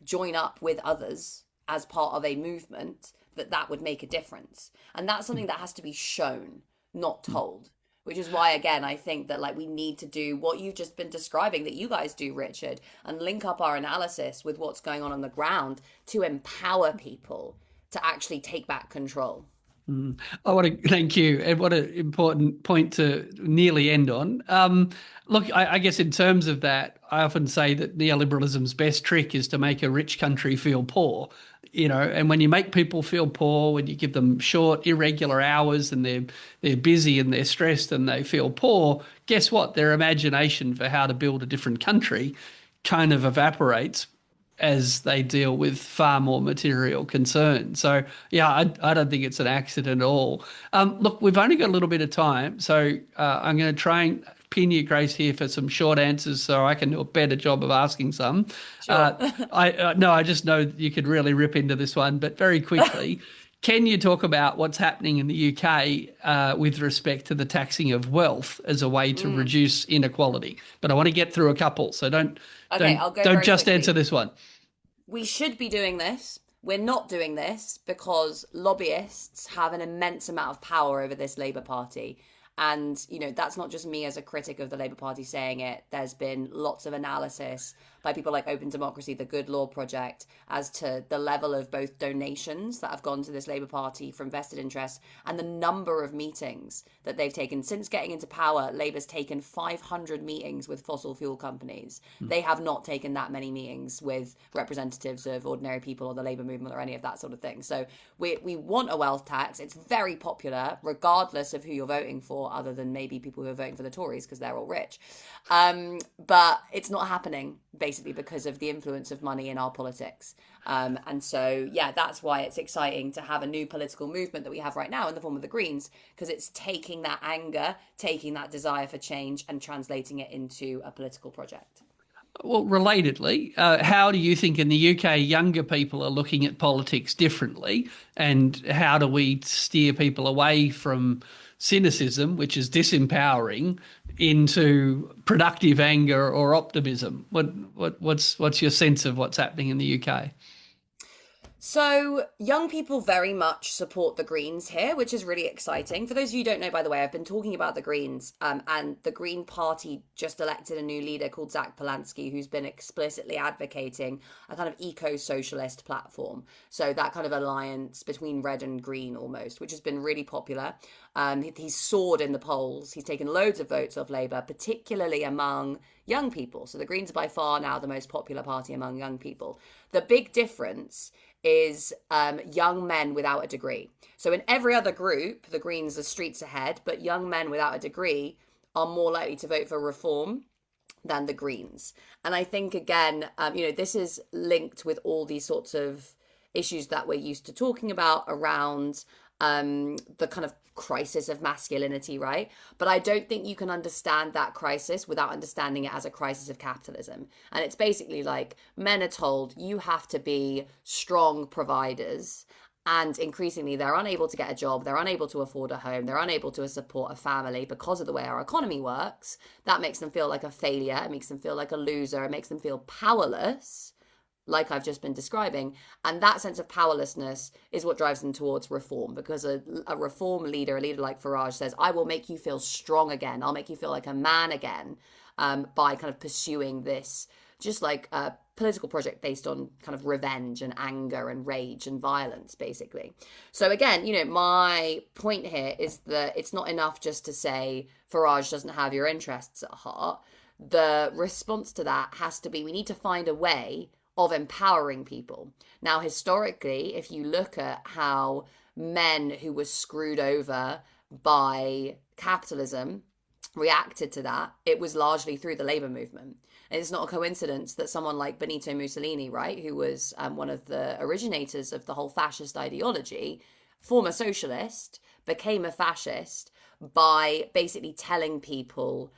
join up with others as part of a movement, that would make a difference. And that's something that has to be shown, not told. Which is why, again, I think that we need to do what you've just been describing, that you guys do, Richard, and link up our analysis with what's going on the ground to empower people to actually take back control. I want to thank you, and what an important point to nearly end on. Look, I guess in terms of that, I often say that neoliberalism's best trick is to make a rich country feel poor. And when you make people feel poor, when you give them short, irregular hours, and they're busy and they're stressed and they feel poor, guess what? Their imagination for how to build a different country kind of evaporates as they deal with far more material concerns. So, yeah, I don't think it's an accident at all. Look, we've only got a little bit of time, so I'm going to try and pin you, Grace, here for some short answers so I can do a better job of asking some. Sure. I just know you could really rip into this one, but very quickly, can you talk about what's happening in the UK with respect to the taxing of wealth as a way to reduce inequality? But I want to get through a couple, so don't just quickly. answer this one. We should be doing this. We're not doing this because lobbyists have an immense amount of power over this Labour Party. And, that's not just me as a critic of the Labour Party saying it. There's been lots of analysis by people like Open Democracy, the Good Law Project, as to the level of both donations that have gone to this Labour Party from vested interests and the number of meetings that they've taken. Since getting into power, Labour's taken 500 meetings with fossil fuel companies. They have not taken that many meetings with representatives of ordinary people or the Labour movement or any of that sort of thing. So we want a wealth tax. It's very popular, regardless of who you're voting for, other than maybe people who are voting for the Tories because they're all rich. But it's not happening, basically, because of the influence of money in our politics. And so, yeah, that's why it's exciting to have a new political movement that we have right now in the form of the Greens, because it's taking that anger, taking that desire for change and translating it into a political project. Well, relatedly, how do you think in the UK younger people are looking at politics differently? And how do we steer people away from cynicism, which is disempowering, into productive anger or optimism? What's your sense of what's happening in the UK? So young people very much support the Greens here, which is really exciting. For those of you who don't know, by the way, I've been talking about the Greens, and the Green Party just elected a new leader called Zach Polanski, who's been explicitly advocating a kind of eco-socialist platform. So that kind of alliance between red and green almost, which has been really popular. He's soared in the polls. He's taken loads of votes off Labour, particularly among young people. So the Greens are by far now the most popular party among young people. The big difference is young men without a degree. So in every other group, the Greens are streets ahead, but young men without a degree are more likely to vote for reform than the Greens. And I think, again, this is linked with all these sorts of issues that we're used to talking about around the kind of crisis of masculinity, right? But I don't think you can understand that crisis without understanding it as a crisis of capitalism. And it's basically like men are told you have to be strong providers, and increasingly they're unable to get a job, they're unable to afford a home, they're unable to support a family because of the way our economy works. That makes them feel like a failure, it makes them feel like a loser, it makes them feel powerless, like I've just been describing. And that sense of powerlessness is what drives them towards reform, because a reform leader, a leader like Farage, says, I will make you feel strong again. I'll make you feel like a man again, by kind of pursuing this, just like a political project based on kind of revenge and anger and rage and violence, basically. So again, my point here is that it's not enough just to say Farage doesn't have your interests at heart. The response to that has to be, we need to find a way of empowering people. Now, historically, if you look at how men who were screwed over by capitalism reacted to that, it was largely through the labor movement. And it's not a coincidence that someone like Benito Mussolini, right, who was one of the originators of the whole fascist ideology, former socialist, became a fascist by basically telling people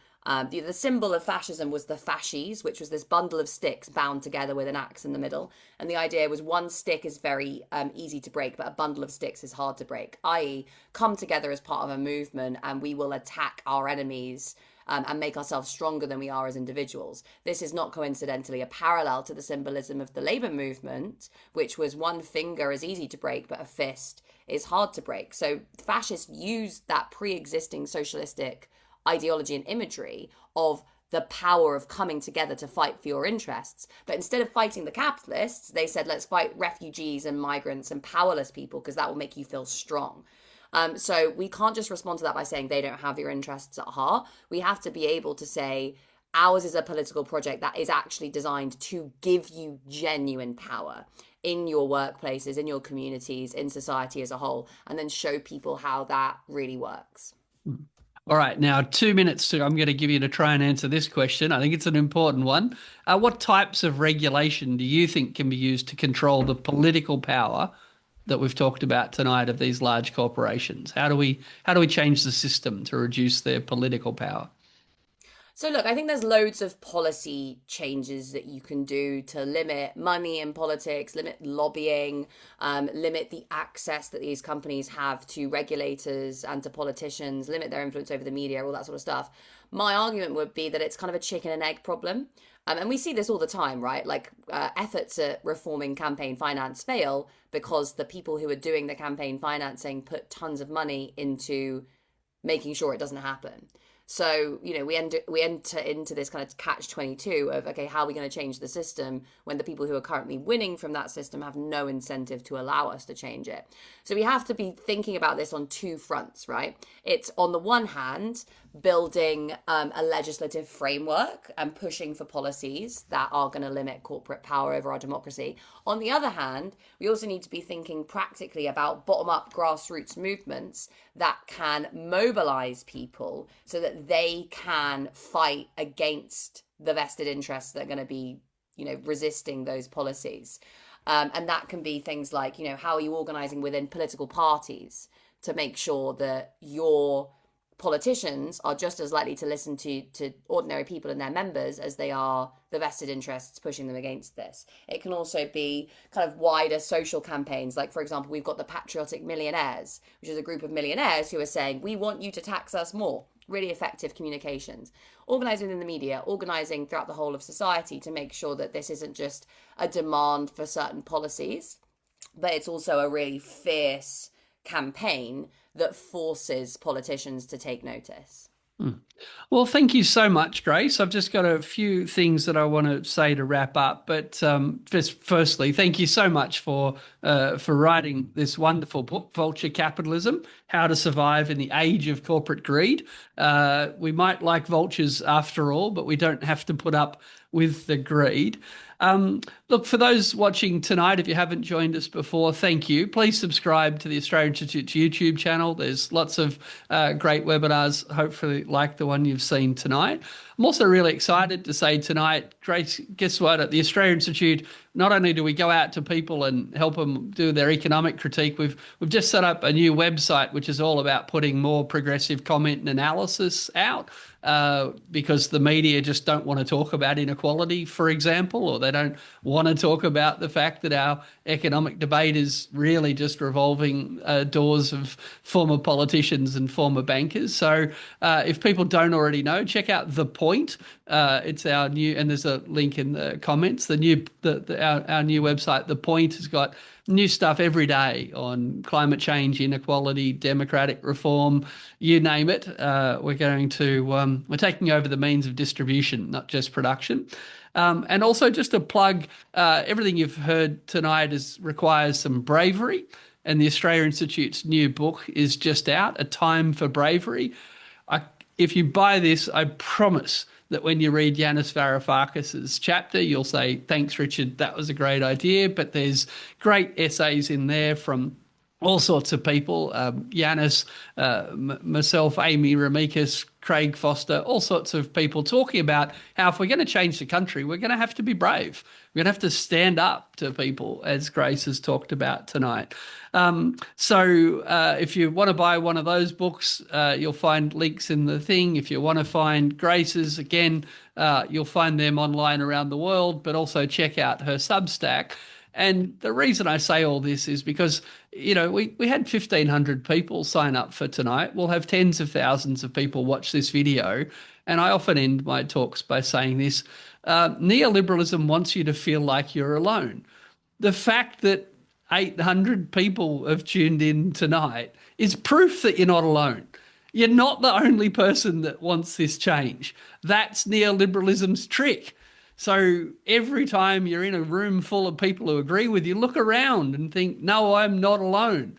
the symbol of fascism was the fasces, which was this bundle of sticks bound together with an axe in the middle. And the idea was one stick is very easy to break, but a bundle of sticks is hard to break, i.e., come together as part of a movement and we will attack our enemies and make ourselves stronger than we are as individuals. This is not coincidentally a parallel to the symbolism of the labor movement, which was one finger is easy to break, but a fist is hard to break. So fascists used that pre-existing socialistic ideology and imagery of the power of coming together to fight for your interests. But instead of fighting the capitalists, they said, let's fight refugees and migrants and powerless people because that will make you feel strong. So we can't just respond to that by saying they don't have your interests at heart. We have to be able to say ours is a political project that is actually designed to give you genuine power in your workplaces, in your communities, in society as a whole, and then show people how that really works. All right, now 2 minutes I'm going to give you to try and answer this question. I think it's an important one. What types of regulation do you think can be used to control the political power that we've talked about tonight of these large corporations? How do we change the system to reduce their political power? So look, I think there's loads of policy changes that you can do to limit money in politics, limit lobbying, limit the access that these companies have to regulators and to politicians, limit their influence over the media, all that sort of stuff. My argument would be that it's kind of a chicken and egg problem. And we see this all the time, right? Like efforts at reforming campaign finance fail because the people who are doing the campaign financing put tons of money into making sure it doesn't happen. So, we enter into this kind of catch-22 of, okay, how are we going to change the system when the people who are currently winning from that system have no incentive to allow us to change it? So we have to be thinking about this on two fronts, right? It's on the one hand, building a legislative framework and pushing for policies that are going to limit corporate power over our democracy. On the other hand, we also need to be thinking practically about bottom-up grassroots movements that can mobilize people so that they can fight against the vested interests that are going to be, resisting those policies. And that can be things like, how are you organizing within political parties to make sure that your politicians are just as likely to listen to ordinary people and their members as they are the vested interests pushing them against this. It can also be kind of wider social campaigns. Like, for example, we've got the Patriotic Millionaires, which is a group of millionaires who are saying, we want you to tax us more. Really effective communications. Organising in the media, organising throughout the whole of society to make sure that this isn't just a demand for certain policies, but it's also a really fierce campaign that forces politicians to take notice. Well, thank you so much, Grace. I've just got a few things that I want to say to wrap up. But just firstly, thank you so much for writing this wonderful book, Vulture Capitalism: How to Survive in the Age of Corporate Greed. We might like vultures after all, but we don't have to put up with the greed. Look, for those watching tonight, if you haven't joined us before, thank you. Please subscribe to the Australian Institute's YouTube channel. There's lots of great webinars, hopefully like the one you've seen tonight. I'm also really excited to say tonight, Grace, guess what? At the Australian Institute, not only do we go out to people and help them do their economic critique, we've just set up a new website which is all about putting more progressive comment and analysis out. Because the media just don't want to talk about inequality, for example, or they don't want to talk about the fact that our economic debate is really just revolving doors of former politicians and former bankers. So if people don't already know, check out The Point. It's our new, and there's a link in the comments, our new website. The Point has got new stuff every day on climate change, inequality, democratic reform, you name it. We're taking over the means of distribution, not just production. And also just to plug, everything you've heard tonight requires some bravery. And the Australia Institute's new book is just out, A Time for Bravery. If you buy this, I promise that when you read Yanis Varoufakis's chapter, you'll say, thanks, Richard, that was a great idea. But there's great essays in there from all sorts of people, Yanis, myself, Amy Ramikis, Craig Foster, all sorts of people talking about how if we're going to change the country, we're going to have to be brave. We're going to have to stand up to people, as Grace has talked about tonight. So if you want to buy one of those books, you'll find links in the thing. If you want to find Grace's, again, you'll find them online around the world, but also check out her Substack. And the reason I say all this is because, we had 1,500 people sign up for tonight. We'll have tens of thousands of people watch this video. And I often end my talks by saying this. Neoliberalism wants you to feel like you're alone. The fact that 800 people have tuned in tonight is proof that you're not alone. You're not the only person that wants this change. That's neoliberalism's trick. So every time you're in a room full of people who agree with you, look around and think, no, I'm not alone.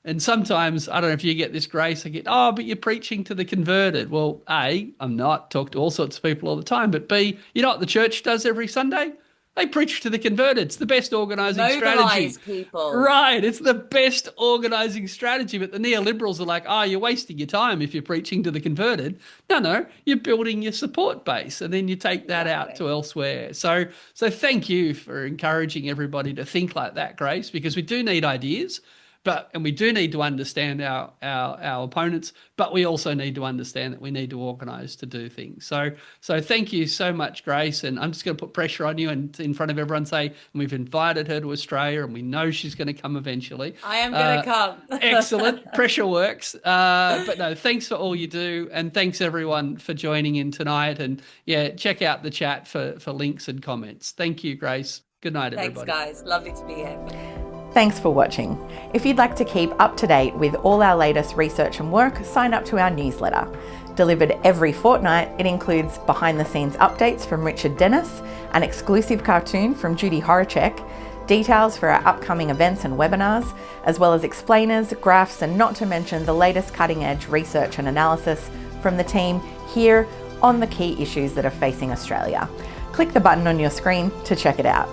And sometimes, I don't know if you get this, Grace, I get, but you're preaching to the converted. Well, A, I'm not, talk to all sorts of people all the time, but B, you know what the church does every Sunday? They preach to the converted. It's the best organising strategy. People. Right. It's the best organising strategy. But the neoliberals are like, you're wasting your time if you're preaching to the converted. No, you're building your support base and then you take that out to elsewhere. So thank you for encouraging everybody to think like that, Grace, because we do need ideas. And we do need to understand our opponents, but we also need to understand that we need to organise to do things. So thank you so much, Grace. And I'm just going to put pressure on you and in front of everyone say, we've invited her to Australia and we know she's going to come eventually. I am going to come. Excellent. Pressure works. But no, thanks for all you do. And thanks everyone for joining in tonight. And check out the chat for links and comments. Thank you, Grace. Good night, everybody. Thanks, guys. Lovely to be here. Thanks for watching. If you'd like to keep up to date with all our latest research and work, sign up to our newsletter. Delivered every fortnight, it includes behind-the-scenes updates from Richard Dennis, an exclusive cartoon from Judy Horacek, details for our upcoming events and webinars, as well as explainers, graphs, and not to mention the latest cutting-edge research and analysis from the team here on the key issues that are facing Australia. Click the button on your screen to check it out.